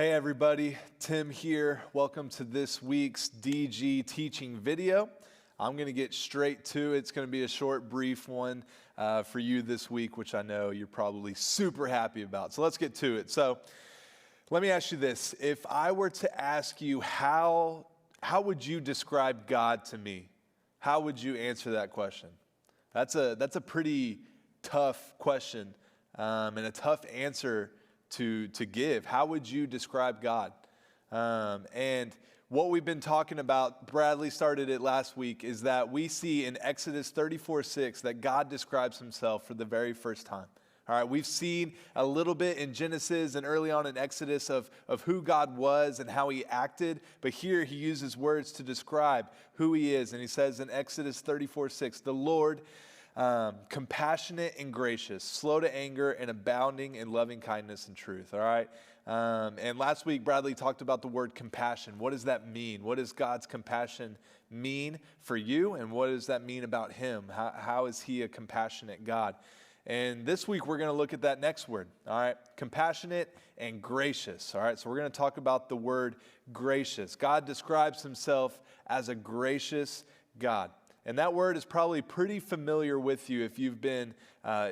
Hey everybody, Tim here. Welcome to this week's DG teaching video. I'm going to get straight to it. It's going to be a short, brief one for you this week, which I know you're probably super happy about. So let's get to it. So let me ask you this. If I were to ask you how would you describe God to me? How would you answer that question? That's a pretty tough question and a tough answer to give. How would you describe God? And what we've been talking about, Bradley started it last week, is that we see in Exodus 34:6 that God describes himself for the very first time. All right, we've seen a little bit in Genesis and early on in Exodus of who God was and how he acted, but here he uses words to describe who he is. And he says in Exodus 34:6, the Lord, compassionate and gracious, slow to anger and abounding in loving kindness and truth, all right? And last week, Bradley talked about the word compassion. What does that mean? What does God's compassion mean for you? And what does that mean about him? How is he a compassionate God? And this week, we're going to look at that next word, all right? Compassionate and gracious, all right? So we're going to talk about the word gracious. God describes himself as a gracious God. And that word is probably pretty familiar with you if you've been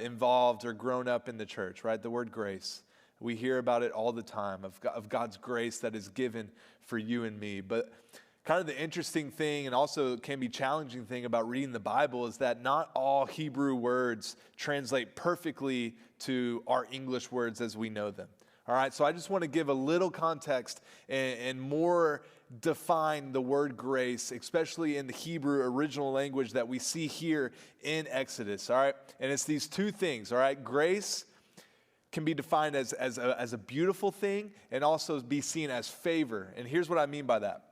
involved or grown up in the church, right? The word grace. We hear about it all the time, of God's grace that is given for you and me. But kind of the interesting thing, and also can be challenging thing about reading the Bible, is that not all Hebrew words translate perfectly to our English words as we know them. All right, so I just want to give a little context and more define the word grace, especially in the Hebrew original language that we see here in Exodus, all right? And it's these two things, all right? Grace can be defined as a beautiful thing and also be seen as favor. And here's what I mean by that.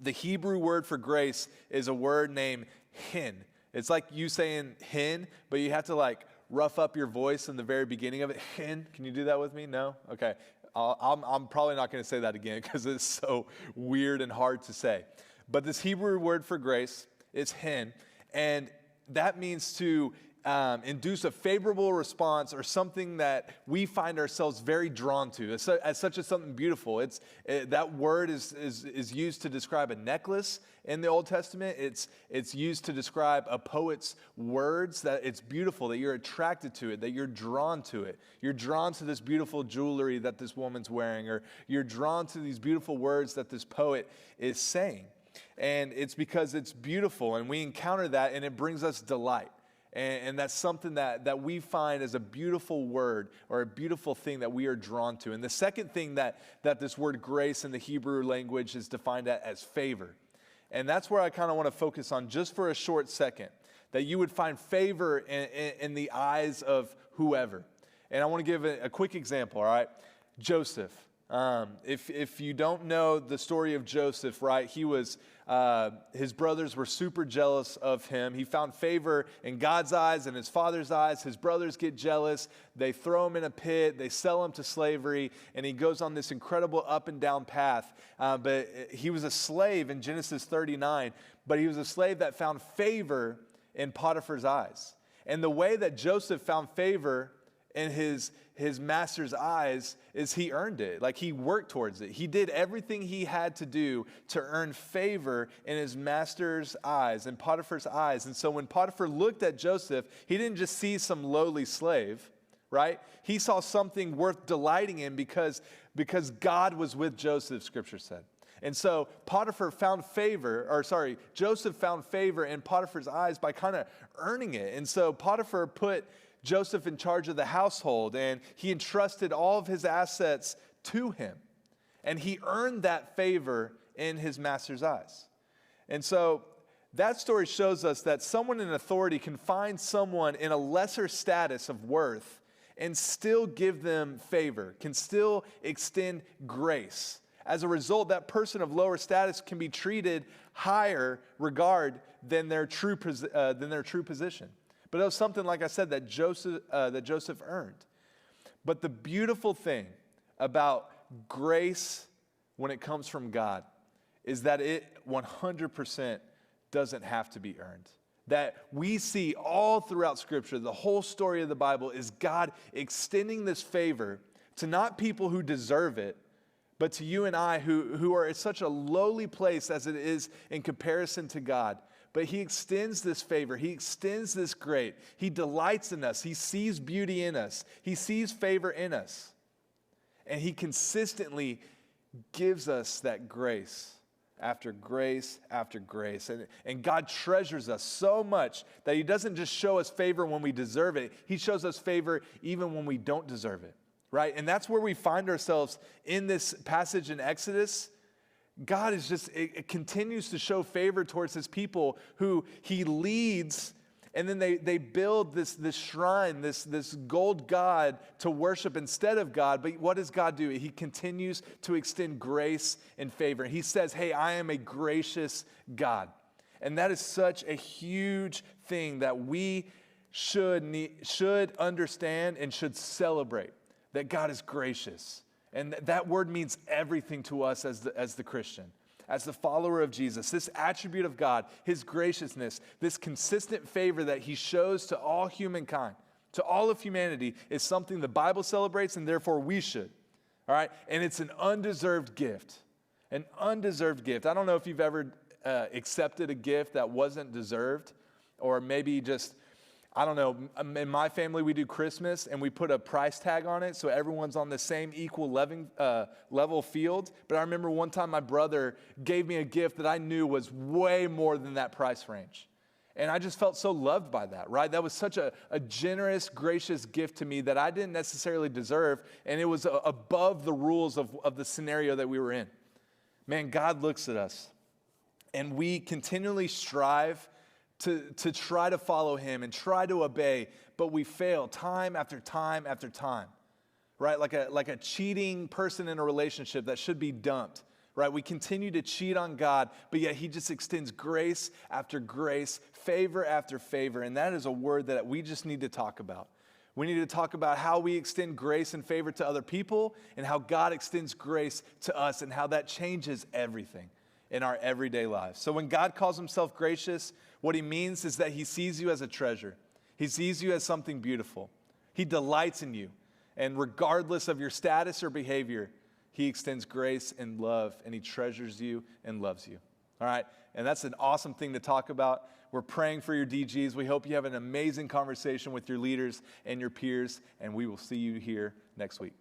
The Hebrew word for grace is a word named hin. It's like you saying hin, but you have to like rough up your voice in the very beginning of it. Hin, can you do that with me? No? Okay. I'm probably not going to say that again because it's so weird and hard to say. But this Hebrew word for grace is hin, and that means to induce a favorable response or something that we find ourselves very drawn to, as such as something beautiful. That word is used to describe a necklace in the Old Testament. It's used to describe a poet's words, that it's beautiful, that you're attracted to it, that you're drawn to it. You're drawn to this beautiful jewelry that this woman's wearing, or you're drawn to these beautiful words that this poet is saying. And it's because it's beautiful, and we encounter that, and it brings us delight. And that's something that we find as a beautiful word or a beautiful thing that we are drawn to. And the second thing that this word grace in the Hebrew language is defined as favor. And that's where I kind of want to focus on just for a short second, that you would find favor in the eyes of whoever. And I want to give a quick example, all right? Joseph. If you don't know the story of Joseph, right, his brothers were super jealous of him. He found favor in God's eyes and his father's eyes. His brothers get jealous. They throw him in a pit. They sell him to slavery, and he goes on this incredible up and down path. But he was a slave in Genesis 39, but he was a slave that found favor in Potiphar's eyes. And the way that Joseph found favor in his master's eyes is he earned it. Like, he worked towards it. He did everything he had to do to earn favor in his master's eyes, in Potiphar's eyes. And so when Potiphar looked at Joseph, he didn't just see some lowly slave, right? He saw something worth delighting in because God was with Joseph, Scripture said. And so Joseph found favor in Potiphar's eyes by kind of earning it. And so Potiphar put Joseph in charge of the household, and he entrusted all of his assets to him. And he earned that favor in his master's eyes. And so that story shows us that someone in authority can find someone in a lesser status of worth and still give them favor, can still extend grace. As a result, that person of lower status can be treated higher regard than their true position. But it was something, like I said, that Joseph earned. But the beautiful thing about grace when it comes from God is that it 100% doesn't have to be earned. That we see all throughout Scripture, the whole story of the Bible is God extending this favor to not people who deserve it, But to you and I who are at such a lowly place as it is in comparison to God, but he extends this favor. He extends this grace. He delights in us. He sees beauty in us. He sees favor in us. And he consistently gives us that grace after grace after grace. And God treasures us so much that he doesn't just show us favor when we deserve it. He shows us favor even when we don't deserve it, right? And that's where we find ourselves in this passage in Exodus. God is just, it continues to show favor towards his people who he leads, and then they build this shrine, this gold god to worship instead of God. But what does God do? He continues to extend grace and favor. He says, hey, I am a gracious God. And that is such a huge thing that we should understand and should celebrate, that God is gracious. And that word means everything to us as the Christian, as the follower of Jesus. This attribute of God, his graciousness, this consistent favor that he shows to all humankind, to all of humanity, is something the Bible celebrates, and therefore we should. All right? And it's an undeserved gift. An undeserved gift. I don't know if you've ever accepted a gift that wasn't deserved, or maybe just, I don't know, in my family, we do Christmas and we put a price tag on it so everyone's on the same equal level field. But I remember one time my brother gave me a gift that I knew was way more than that price range. And I just felt so loved by that, right? That was such a generous, gracious gift to me that I didn't necessarily deserve, and it was above the rules of the scenario that we were in. Man, God looks at us, and we continually strive to try to follow him and try to obey, but we fail time after time after time, right? Like a cheating person in a relationship that should be dumped, right? We continue to cheat on God, but yet he just extends grace after grace, favor after favor, and that is a word that we just need to talk about. We need to talk about how we extend grace and favor to other people and how God extends grace to us and how that changes everything in our everyday lives. So when God calls himself gracious, what he means is that he sees you as a treasure. He sees you as something beautiful. He delights in you. And regardless of your status or behavior, he extends grace and love, and he treasures you and loves you. All right? And that's an awesome thing to talk about. We're praying for your DGs. We hope you have an amazing conversation with your leaders and your peers, and we will see you here next week.